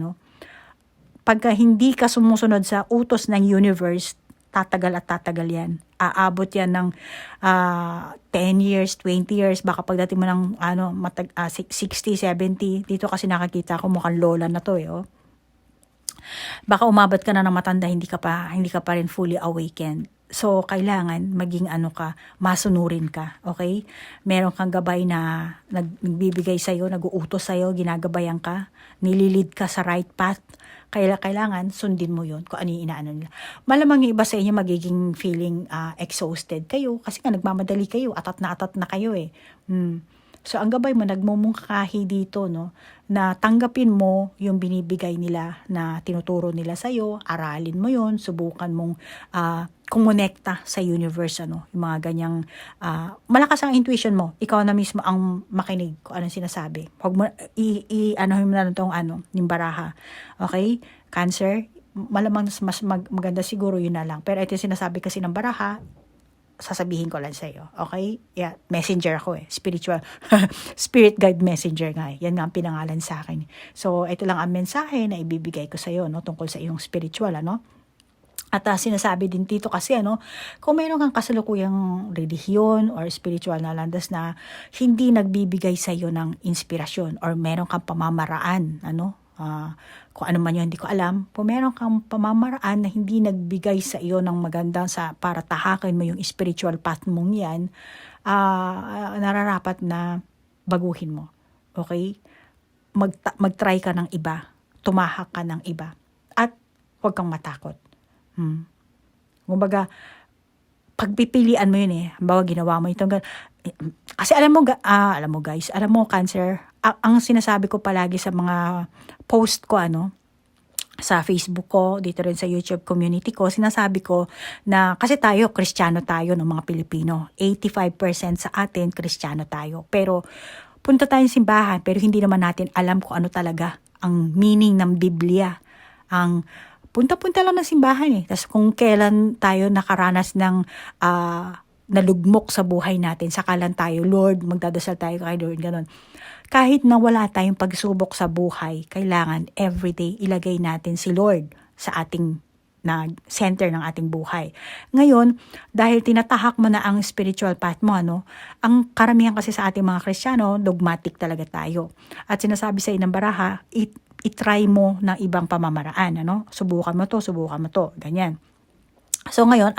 pagka hindi ka sumusunod sa utos ng universe, tatagal at tatagal yan. Aabot yan ng 10 years, 20 years, baka pagdating mo ng 60, 70, dito kasi nakakita ko mukhang lola na to Baka umabot ka na ng matanda, hindi ka pa rin fully awakened. So, kailangan maging masunurin ka, okay? Meron kang gabay na nagbibigay sa'yo, nag-uutos sa'yo, ginagabayan ka, nililid ka sa right path. Kailangan sundin mo yun kung ano yung inaano nila. Malamang yung iba sa inyo magiging feeling exhausted kayo kasi nga nagmamadali kayo, atat na kayo So, ang gabay mo, nagmumungkahi dito, no, na tanggapin mo yung binibigay nila na tinuturo nila sa'yo, aralin mo yon, subukan mong kumonekta sa universe, ano, yung mga ganyang, malakas ang intuition mo, ikaw na mismo ang makinig kung anong sinasabi. Huwag mo, anohin mo na itong yung baraha. Okay? Cancer, malamang mas maganda siguro yun na lang. Pero ito yung sinasabi kasi ng baraha, sasabihin ko lang sa iyo. Okay? Yeah, messenger ako spiritual, spirit guide messenger nga. Yan nga ang pinangalan sa akin. So, ito lang ang mensahe na ibibigay ko sa iyo, no, tungkol sa iyong spiritual, ano. At sinasabi din dito kasi, kung mayroon kang kasalukuyang relihiyon or spiritual na landas na hindi nagbibigay sa iyo ng inspirasyon or meron kang pamamaraan, kung ano man yun, hindi ko alam. Kung meron kang pamamaraan na hindi nagbigay sa iyo ng magandang para tahakin mo yung spiritual path mong yan, nararapat na baguhin mo. Okay? Mag-try ka ng iba. Tumahak ka ng iba. At huwag kang matakot. Kumbaga, pagpipilian mo yun Halimbawa, ginawa mo itong kasi alam mo guys, alam mo Cancer, ang sinasabi ko palagi sa mga post ko sa Facebook ko, dito rin sa YouTube community ko, sinasabi ko na kasi tayo, Kristiyano tayo ng mga Pilipino. 85% sa atin, Kristiyano tayo. Pero punta tayong simbahan, pero hindi naman natin alam kung ano talaga ang meaning ng Biblia. Ang punta-punta lang ng simbahan Tapos kung kailan tayo nakaranas ng nalugmok sa buhay natin, saka lang tayo, Lord, magdadasal tayo kay Lord, ganun. Kahit na wala tayong pagsubok sa buhay, kailangan everyday ilagay natin si Lord sa ating na center ng ating buhay. Ngayon, dahil tinatahak mo na ang spiritual path mo, ang karamihan kasi sa ating mga Kristiyano, dogmatic talaga tayo. At sinasabi sa inang baraha, itry mo ng ibang pamamaraan, Subukan mo to, ganyan. So ngayon,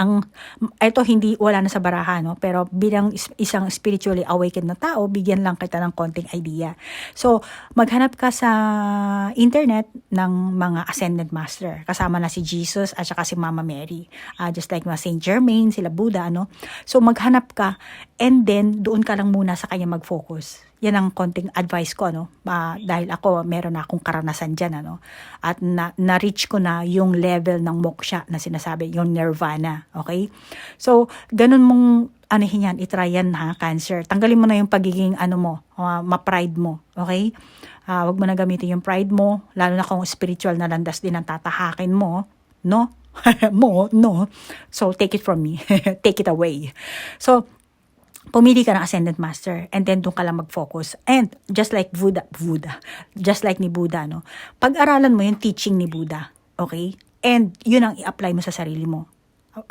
ito wala na sa baraha, pero bilang isang spiritually awakened na tao, bigyan lang kita ng konting idea. So, maghanap ka sa internet ng mga ascended master. Kasama na si Jesus at saka si Mama Mary. Just like mga Saint Germain, sila Buddha, So, maghanap ka and then doon ka lang muna sa kanya mag-focus. Yan ang konting advice ko, dahil ako, meron na akong karanasan dyan, at na-reach ko na yung level ng moksha na sinasabi, yung nirvana, okay? So, ganun mong, yan, itry yan Cancer. Tanggalin mo na yung pagiging, ma-pride mo, okay? Wag mo na gamitin yung pride mo, lalo na kung spiritual na landas din ang tatahakin mo, no? No. So, take it from me. Take it away. So, pumili ka ng ascendant master and then doon ka lang mag-focus. And just like Buddha, just like ni Buddha, pag-aralan mo yung teaching ni Buddha, okay? And yun ang i-apply mo sa sarili mo.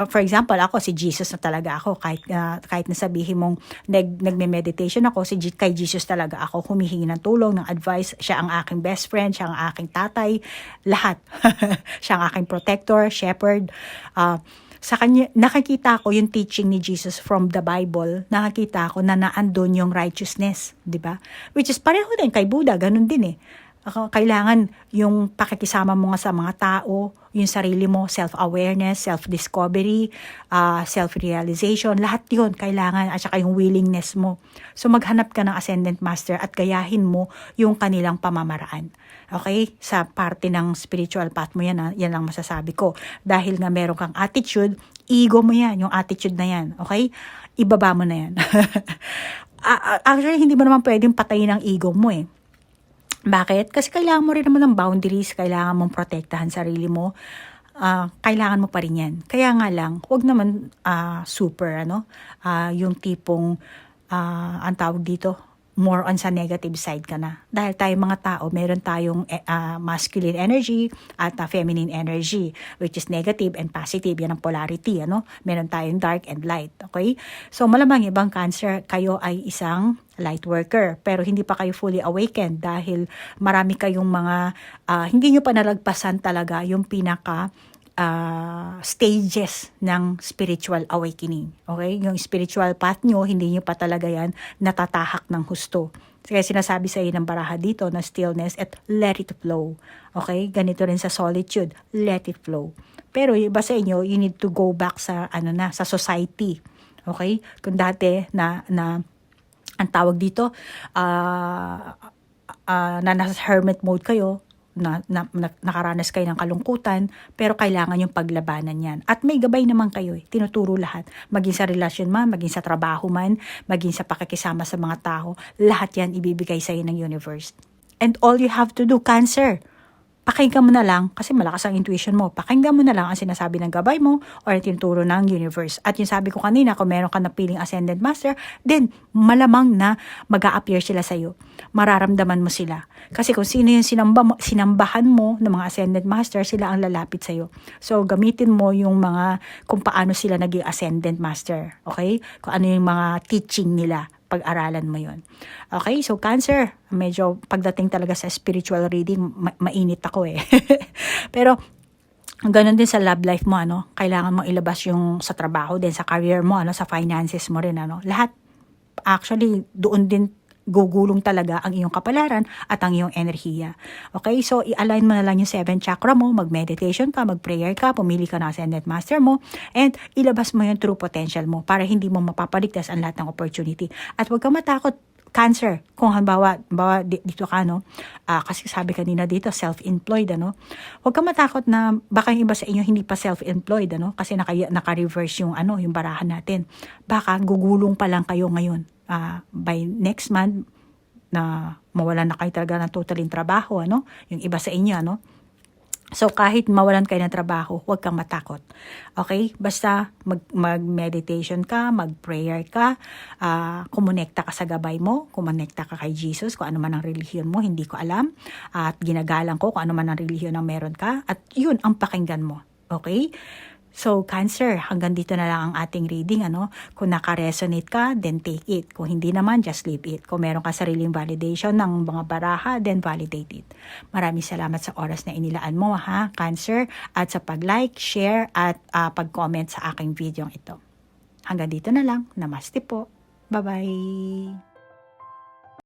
For example, ako, si Jesus na talaga ako. Kahit nasabihin mong nagme-meditation ako, kay Jesus talaga ako. Humihingi ng tulong, ng advice. Siya ang aking best friend, siya ang aking tatay, lahat. Siya ang aking protector, shepherd. Sa kanya, nakakita ko yung teaching ni Jesus from the Bible, nakakita ko na naandun yung righteousness, di ba? Which is pareho din kay Buddha, ganun din Kailangan yung pakikisama mo nga sa mga tao, yung sarili mo, self-awareness, self-discovery, self-realization, lahat yun kailangan, at saka yung willingness mo. So maghanap ka ng ascendant master at gayahin mo yung kanilang pamamaraan. Okay? Sa parte ng spiritual path mo yan, yan lang masasabi ko. Dahil nga meron kang attitude, ego mo yan, yung attitude na yan. Okay? Ibaba mo na yan. Actually, hindi mo naman pwedeng patayin ang ego mo Bakit? Kasi kailangan mo rin naman ng boundaries, kailangan mong protektahan sarili mo, kailangan mo pa rin yan. Kaya nga lang, huwag naman super, yung tipong, ang tawag dito, more on sa negative side ka na. Dahil tayo mga tao, meron tayong masculine energy at feminine energy, which is negative and positive. Yan ang polarity, Meron tayong dark and light, okay? So, malamang ibang Cancer, kayo ay isang light worker, pero hindi pa kayo fully awakened dahil marami kayong mga, hindi nyo pa nalagpasan talaga yung pinaka stages ng spiritual awakening. Okay? Yung spiritual path nyo, hindi nyo pa talaga yan natatahak ng husto. Kaya sinasabi sa iyo ng baraha dito na stillness at let it flow. Okay? Ganito rin sa solitude, let it flow. Pero iba sa inyo, you need to go back sa sa society. Okay? Kung dati na ang tawag dito, na nasa hermit mode kayo, nakaranas kayo ng kalungkutan, pero kailangan yung paglabanan yan. At may gabay naman kayo, tinuturo lahat. Maging sa relasyon man, maging sa trabaho man, maging sa pakikisama sa mga tao, lahat yan ibibigay sa'yo ng universe. And all you have to do, Cancer, pakinggan mo na lang, kasi malakas ang intuition mo, pakinggan mo na lang ang sinasabi ng gabay mo or tinuturo ng universe. At yung sabi ko kanina, kung meron ka na feeling ascended master, then malamang na mag-a-appear sila sa'yo. Mararamdaman mo sila. Kasi kung sino yung sinambahan mo ng mga ascended master, sila ang lalapit sa'yo. So, gamitin mo yung kung paano sila naging ascended master. Okay? Kung ano yung mga teaching nila. Pag-aralan mo yon. Okay, so Cancer, medyo pagdating talaga sa spiritual reading, mainit ako eh. Pero, ganun din sa love life mo, kailangan mong ilabas yung sa trabaho din, sa career mo, sa finances mo rin, lahat, actually, doon din gugulong talaga ang iyong kapalaran at ang iyong enerhiya. Okay? So, i-align mo na lang yung 7 chakra mo, mag-meditation ka, mag-prayer ka, pumili ka ng ascended master mo, and ilabas mo yung true potential mo para hindi mo mapapaligtas ang lahat ng opportunity. At huwag kang matakot, Cancer, kung halimbawa dito ka, kasi sabi kanina dito, self-employed, huwag kang matakot na baka yung iba sa inyo hindi pa self-employed, kasi naka-reverse yung barahan natin. Baka gugulong pa lang kayo ngayon. By next month, na mawalan na kayo talaga ng totaling trabaho, yung iba sa inyo, So, kahit mawalan kayo ng trabaho, huwag kang matakot. Okay? Basta mag-meditation ka, mag-prayer ka, kumonekta ka sa gabay mo, kumonekta ka kay Jesus, kung ano man ang relihiyon mo, hindi ko alam. At ginagalang ko kung ano man ang relihiyon ang meron ka. At yun ang pakinggan mo. Okay? So, Cancer, hanggang dito na lang ang ating reading, Kung naka-resonate ka, then take it. Kung hindi naman, just leave it. Kung meron ka sariling validation ng mga baraha, then validate it. Maraming salamat sa oras na inilaan mo, ha, Cancer, at sa pag-like, share, at pag-comment sa aking video ito. Hanggang dito na lang. Namaste po. Bye-bye.